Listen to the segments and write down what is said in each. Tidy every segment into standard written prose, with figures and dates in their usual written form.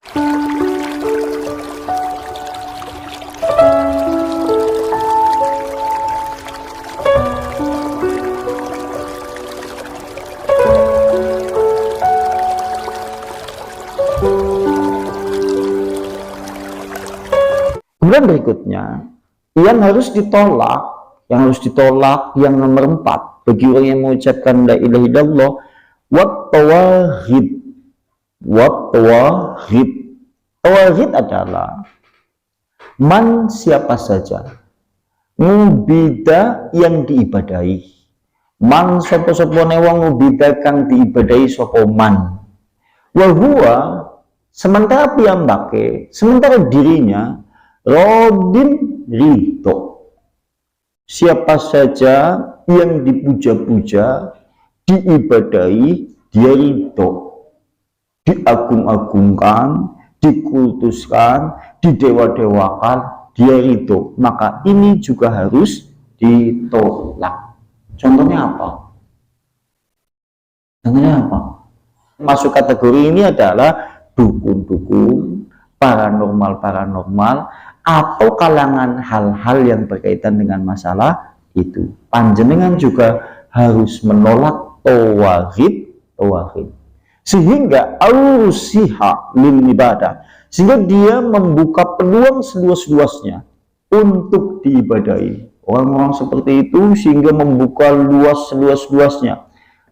Kemudian berikutnya, yang harus ditolak, yang nomor 4, bagi orang yang mengucapkan la ilaha illallah, wat-tawahid. Tawahid adalah man, siapa saja, ngubida yang diibadahi, man sopo-sopo wong ngubida kang diibadahi sopo man, wahua sementara piyambake, sementara dirinya rodin ridho. Siapa saja yang dipuja-puja, diibadahi, dia ridho, diagung-agungkan, dikultuskan, didewa-dewakan, dia ridho. Maka ini juga harus ditolak. Contohnya apa? Masuk kategori ini adalah dukun-dukun, paranormal, atau kalangan hal-hal yang berkaitan dengan masalah itu. Panjenengan juga harus menolak tawahid, sehingga ausiha lil ibadah, sehingga dia membuka peluang seluas-luasnya untuk diibadahi. Orang-orang seperti itu sehingga membuka luas seluas-luasnya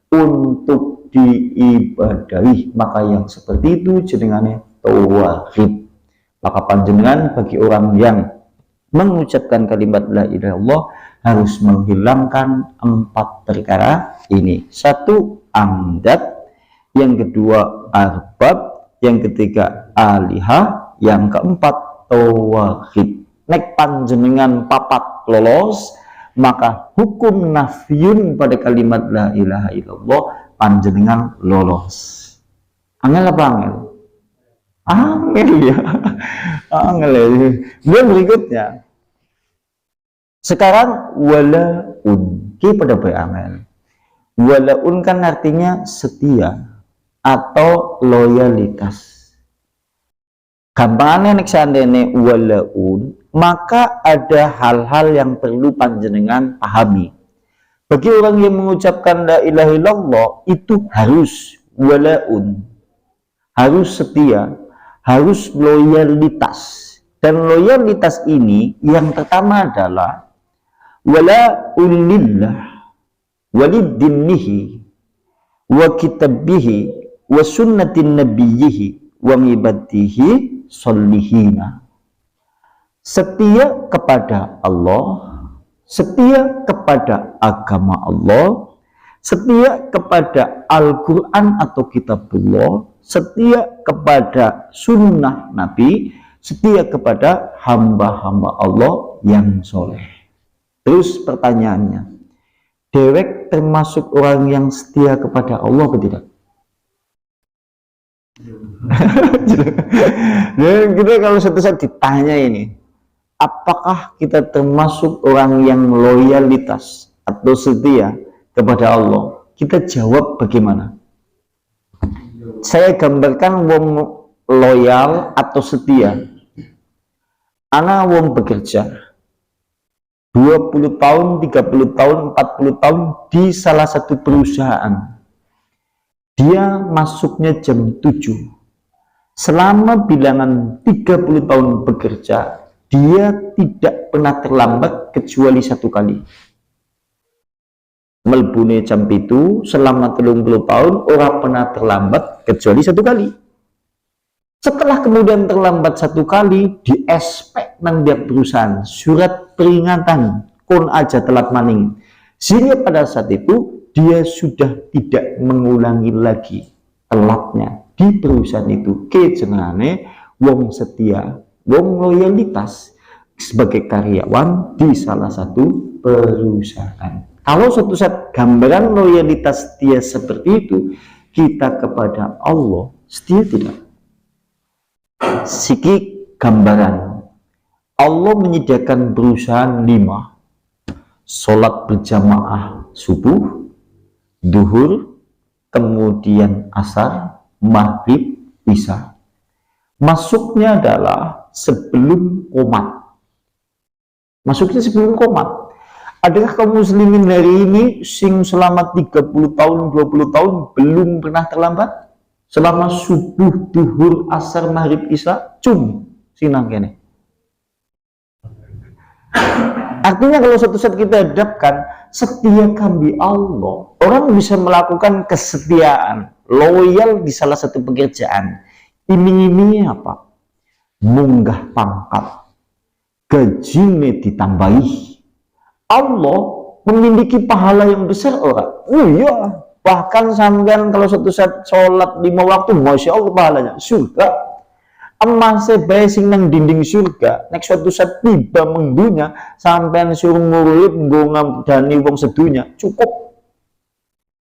untuk diibadahi, maka yang seperti itu jenengannya tawahid. Maka panjenengan bagi orang yang mengucapkan kalimat la ilaha illallah harus menghilangkan 4 perkara ini. 1, amdad, yang kedua arbab, yang ketiga alihah, yang keempat tawahid. Nek panjenengan papat lolos, maka hukum nafyun pada kalimat la ilaha illallah panjenengan lolos. Angel apa angel? Angel ya. Angel ya. Kemudian berikutnya, sekarang walaun, pada angel. Walaun kan artinya setia atau loyalitas. Gampangannya nek sandene walaun, maka ada hal-hal yang perlu panjenengan pahami. Bagi orang yang mengucapkan la ilaha illallah itu harus walaun, harus setia, harus loyalitas. Dan loyalitas ini yang pertama adalah walaun lillah walidinihi wa kitabihi wa sunnatin nabiyyihi wa mibadihi solihina. Setia kepada Allah, setia kepada agama Allah, setia kepada Al-Quran atau kitabullah, setia kepada sunnah Nabi, setia kepada hamba-hamba Allah yang soleh. Terus pertanyaannya, dewek termasuk orang yang setia kepada Allah atau tidak? Dan kita kalau satu saat ditanya ini, apakah kita termasuk orang yang loyalitas atau setia kepada Allah? Kita jawab bagaimana? Saya gambarkan wong loyal atau setia. Ana wong bekerja 20 tahun, 30 tahun, 40 tahun di salah satu perusahaan. Dia masuknya jam 7. Selama bilangan 30 tahun bekerja, dia tidak pernah terlambat kecuali 1 kali. Melbune jam itu selama 30 tahun orang pernah terlambat kecuali 1 kali. Setelah kemudian terlambat 1 kali, di SP nang dia perusahaan surat peringatan kon aja telat maning, sehingga pada saat itu dia sudah tidak mengulangi lagi telatnya di perusahaan itu. Kejenengane wong setia, wong loyalitas sebagai karyawan di salah satu perusahaan. Kalau suatu saat gambaran loyalitas dia seperti itu, kita kepada Allah setia tidak? Siki gambaran Allah menyediakan perusahaan 5, sholat berjamaah subuh, duhur, kemudian asar, maghrib, isya. Masuknya adalah sebelum komat. Masuknya sebelum komat. Adakah kaum muslimin hari ini sing selama 30 tahun, 20 tahun belum pernah terlambat? Selama subuh, duhur, asar, maghrib, isya, sinang kene. Artinya kalau suatu saat kita hadapkan setia kami Allah, orang bisa melakukan kesetiaan, loyal di salah satu pekerjaan. Iming-imingnya apa? Munggah pangkat, gajinya ditambahi. Allah memiliki pahala yang besar orang. Oh iya, bahkan sampean kalau suatu saat sholat 5 waktu, masya Allah pahalanya surga. Emas sebae sing nang dinding surga, nek suatu saat tiba mengdunya, sampean suruh ngurip nggo ngampdani wong sedunya, cukup.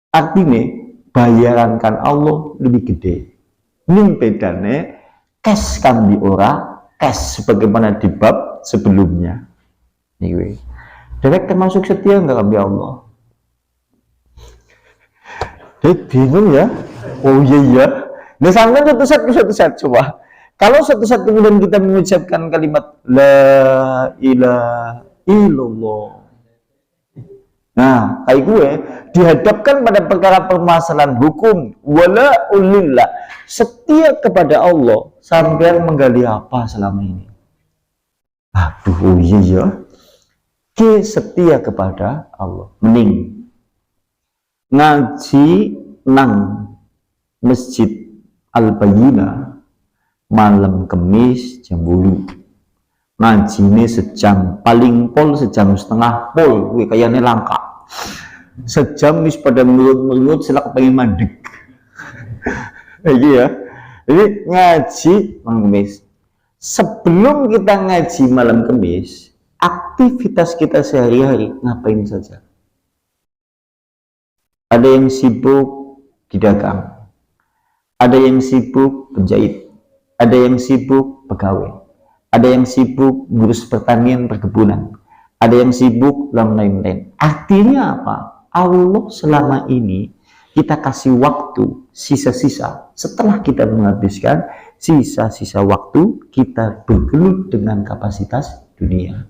Artinya bayarankan Allah lebih gede. Ning bedane cash kambi ora, cash sebagaimana di bab sebelumnya. Nih, Derek termasuk setia enggak kambi Allah? Bingung ya? Oh iya. Nah sampean satu saat coba. Kalau suatu saat kemudian kita mengucapkan kalimat La ilaha illallah, nah kayak gue dihadapkan pada perkara permasalahan hukum, wala ulillah, setia kepada Allah, sampean menggali apa selama ini? Aduh iya, ke setia kepada Allah, mending ngaji nang Masjid Al-Bayyinah malam Kemis jam 10, ngajine sejam, paling pol sejam setengah pol, gue kayaknya langka sejam wis pada menurut selak pengen mandek. Iya ya, jadi ngaji malam Kemis. Sebelum kita ngaji malam Kemis, aktivitas kita sehari-hari ngapain saja? Ada yang sibuk di dagang, ada yang sibuk penjahit, ada yang sibuk pegawai, ada yang sibuk ngurus pertanian perkebunan, ada yang sibuk lain-lain. Artinya apa? Allah selama ini kita kasih waktu sisa-sisa, setelah kita menghabiskan sisa-sisa waktu kita bergelut dengan kapasitas dunia.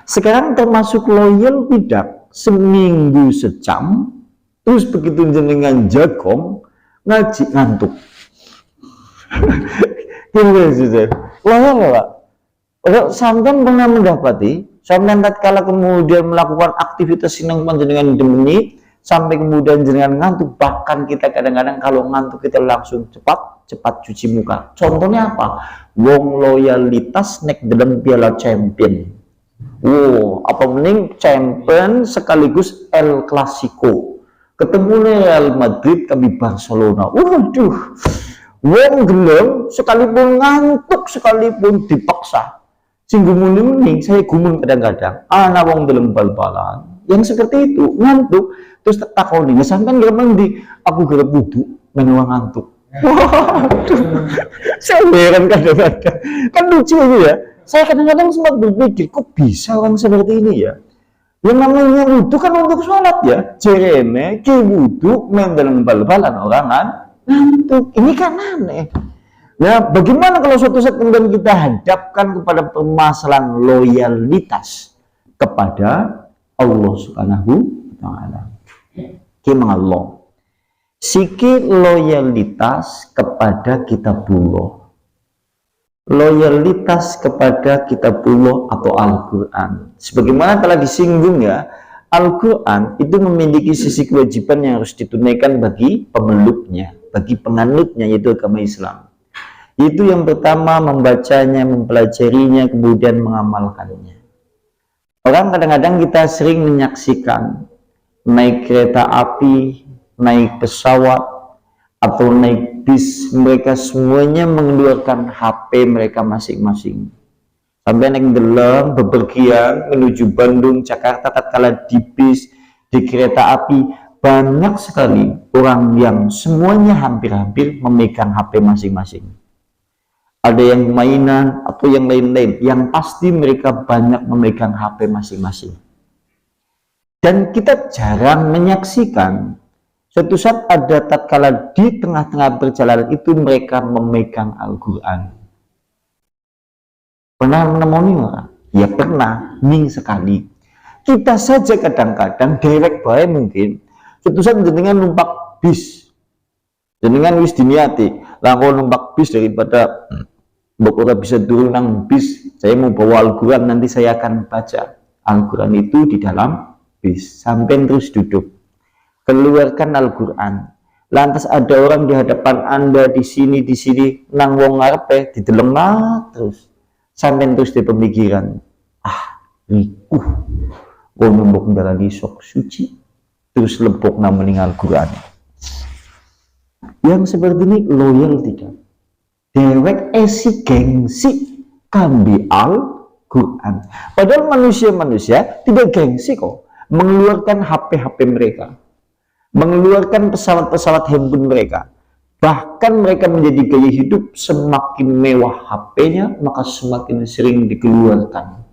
Sekarang termasuk loyal tidak? Seminggu sejam, terus begitu jenengan jagong ngaji ngantuk. Gimana sih saya? Sampean pernah mendapati sampean tatkala kemudian melakukan aktivitas sinang panjenengan demeni sampai kemudian jenengan ngantuk, bahkan kita kadang-kadang kalau ngantuk kita langsung cepat cuci muka. Contohnya apa? Wong loyalitas nek dalam Piala Champion. Wow, apa mending champion sekaligus El Clasico. Ketemu Real Madrid kami Barcelona. Waduh. Wong gelem sekalipun ngantuk, sekalipun dipaksa, singgung mending saya gumun kadang-kadang anak wong gelem bal-balan yang seperti itu ngantuk terus takoni sampean gelem ndi, aku gelem wudu men ngantuk. Waduh, saya heran kadang-kadang kan lucu itu ya. Saya kadang-kadang sempat berpikir kok bisa orang seperti ini ya. Yang namanya wudu kan untuk sholat ya, jerene ki wudu men dalam bal-balan orangan ngantuk. Ini kan aneh. Nah, bagaimana kalau suatu saat kemudian kita hadapkan kepada permasalahan loyalitas kepada Allah Subhanahu wa Ta'ala? Gimana Allah? Siki loyalitas kepada kitabullah, loyalitas kepada kitabullah atau Al-Quran. Sebagaimana telah disinggung ya, Al-Quran itu memiliki sisi kewajiban yang harus ditunaikan bagi pemeluknya, bagi penganutnya, yaitu agama Islam. Itu yang pertama, membacanya, mempelajarinya, kemudian mengamalkannya. Orang kadang-kadang kita sering menyaksikan naik kereta api, naik pesawat, atau naik bis, mereka semuanya mengeluarkan HP mereka masing-masing. Sampai naik dalam bepergian menuju Bandung, Jakarta, tatkala di bis, di kereta api, banyak sekali orang yang semuanya hampir-hampir memegang HP masing-masing. Ada yang mainan atau yang lain-lain, yang pasti mereka banyak memegang HP masing-masing. Dan kita jarang menyaksikan Suatu saat ada tatkala di tengah-tengah perjalanan itu mereka memegang Al-Quran. Pernah menemui orang? Ya pernah, ning sekali. Kita saja kadang-kadang direct bae mungkin. Suatu saat jenengan numpak bis, jenengan wis diniati, langkau numpak bis daripada ora bisa turun nang bis, saya mau bawa Al-Quran, nanti saya akan baca Al-Quran itu di dalam bis, sampai terus duduk. Keluarkan Al-Quran. Lantas ada orang di hadapan Anda di sini nang wong ngarepe dideleng terus sampai terus di pemikiran, rikuh nombok darani sok suci terus lebok namanya Al-Quran. Yang seperti ini loyal tidak, dewek gengsi kambi Al-Quran. Padahal manusia-manusia tidak gengsi kok mengeluarkan HP mereka, mengeluarkan pesawat-pesawat handphone mereka. Bahkan mereka menjadi gaya hidup semakin mewah HP-nya, maka semakin sering dikeluarkan.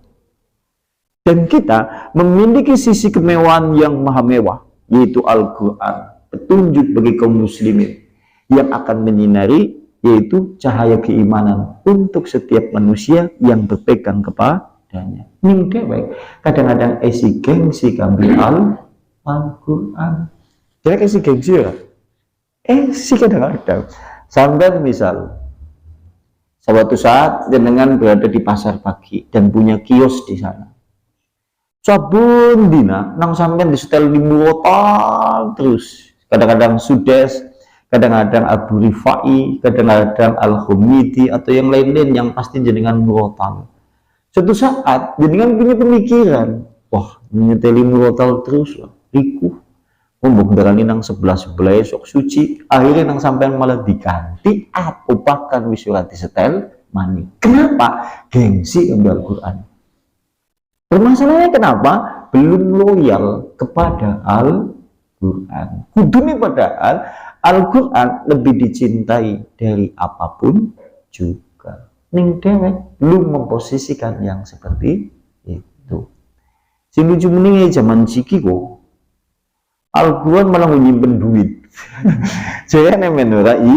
Dan kita memiliki sisi kemewahan yang maha mewah, yaitu Al-Quran, petunjuk bagi kaum muslimin yang akan menyinari, yaitu cahaya keimanan untuk setiap manusia yang berpegang kepadanya. Ning dewek kadang-kadang gengsi kambil Al-Quran. Jadi kasih gengsi ya? Kadang-kadang. Sampai misal suatu saat jenengan berada di pasar pagi dan punya kios di sana. Sabun dina nang sampean di setel di murotal terus. Kadang-kadang Sudes, kadang-kadang Abu Rifai, kadang-kadang Al-Humidi atau yang lain-lain yang pasti jenengan murotal. Suatu saat jenengan punya pemikiran, wah nyeteli murotal terus lah, rikuh. Mbok darani nang sebelah sok suci, akhirnya nang sampean malah diganti bahkan wisurati setel mani. Kenapa? Gengsi ambil Al-Quran. Permasalahannya kenapa? Belum loyal kepada Al-Quran. Kudune padahal Al-Quran lebih dicintai dari apapun juga. Ning dewek belum memposisikan yang seperti itu. Sing lucu mending zaman ciki kok Al-Quran malah menyimpan duit. Saya nemenurai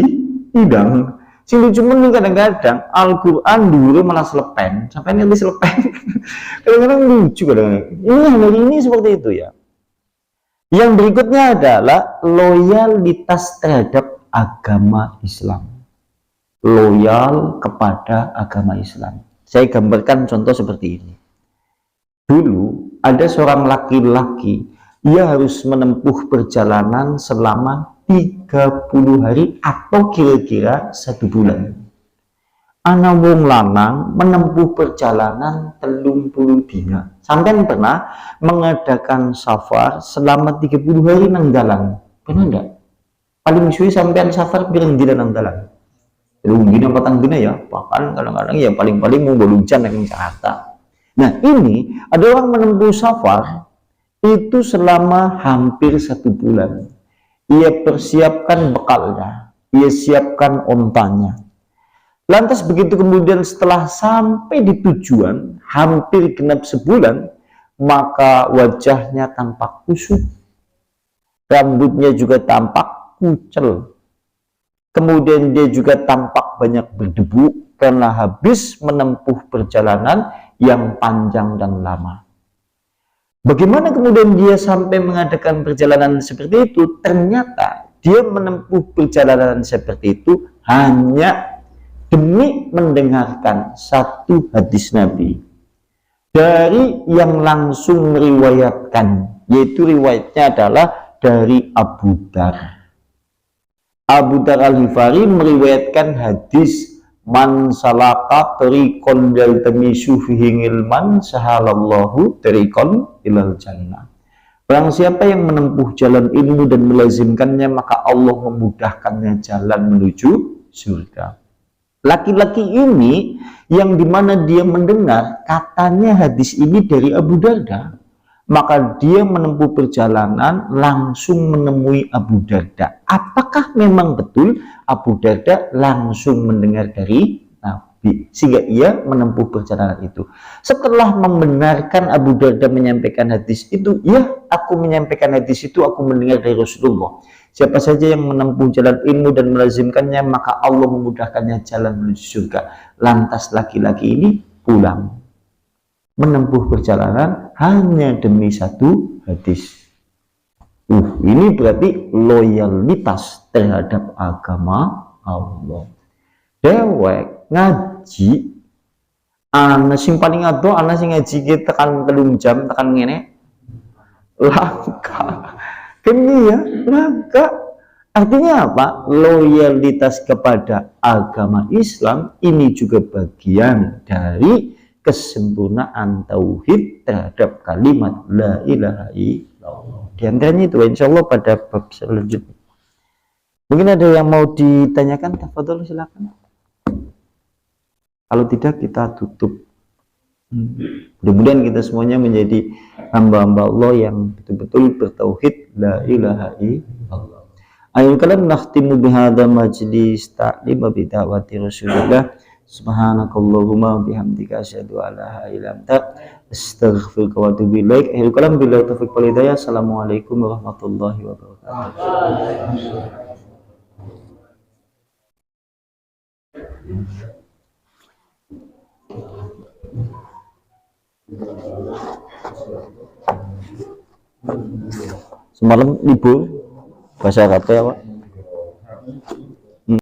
idang. Sing lucu mending kadang-kadang Al-Quran dulu malah selepen, sampai nanti selepen. Kadang-kadang lucu kadang-kadang. Hari ini seperti itu ya. Yang berikutnya adalah loyalitas terhadap agama Islam. Loyal kepada agama Islam. Saya gambarkan contoh seperti ini. Dulu ada seorang laki-laki, ia harus menempuh perjalanan selama 30 hari atau kira-kira 1 bulan. Ana wong lanang menempuh perjalanan 30 dina. Sampai pernah mengadakan safar selama 30 hari nang dalan. Pernah enggak? Paling suwi sampean safar pirang dina nang dalan? 3 dina 4 dina ya. Bahkan kadang-kadang ya paling-paling mau bolujan nang Jakarta. Nah, ini ada orang menempuh safar itu selama hampir 1 bulan. Ia persiapkan bekalnya, ia siapkan ontanya. Lantas begitu kemudian setelah sampai di tujuan hampir genap sebulan, maka wajahnya tampak kusut, rambutnya juga tampak kucel, kemudian dia juga tampak banyak berdebu karena habis menempuh perjalanan yang panjang dan lama. Bagaimana kemudian dia sampai mengadakan perjalanan seperti itu? Ternyata dia menempuh perjalanan seperti itu hanya demi mendengarkan satu hadis Nabi dari yang langsung meriwayatkan, yaitu riwayatnya adalah dari Abu Dar. Abu Dar Al-Ghifari meriwayatkan hadis, man salaka tariqan yaltamisu fihi ilman sahalallahu tariqan ilal jannah. Barang siapa yang menempuh jalan ilmu dan melazimkannya, maka Allah memudahkannya jalan menuju surga. Laki-laki ini yang dimana dia mendengar katanya hadis ini dari Abu Darda, maka dia menempuh perjalanan langsung menemui Abu Darda. Apakah memang betul Abu Darda langsung mendengar dari Nabi? sehingga ia menempuh perjalanan itu. Setelah membenarkan Abu Darda menyampaikan hadis itu, ya aku menyampaikan hadis itu, aku mendengar dari Rasulullah. Siapa saja yang menempuh jalan ilmu dan melazimkannya, maka Allah memudahkannya jalan menuju surga. Lantas laki-laki ini pulang menempuh perjalanan hanya demi satu hadis. Ini berarti loyalitas terhadap agama Allah. Dewek ngaji, ana sing paling ado, ana sing ngaji kita tekan 3 jam, tekan ngene langka. Ini ya, langka. Artinya apa? Loyalitas kepada agama Islam ini juga bagian dari kesempurnaan tauhid terhadap kalimat la ilaha illallah. Di antaranya itu, insya Allah pada bab selanjutnya. Mungkin ada yang mau ditanyakan? Tafadhol, silakan. Kalau tidak, kita tutup. Mudah-mudahan kita semuanya menjadi hamba-hamba Allah yang betul-betul bertauhid la ilaha illallah. Ayo kalam nakhtimu bihadza majlis ta'lim bi da'wati Rasulillah. Subhanakallahumma bihamdika asyhadu an la ilaha illa anta astaghfiruka wa atubu ilaik. Ayo kalam billahi taufiq wal hidayah. Assalamualaikum warahmatullahi wabarakatuh. Semalam libur bahasa kata ya Pak.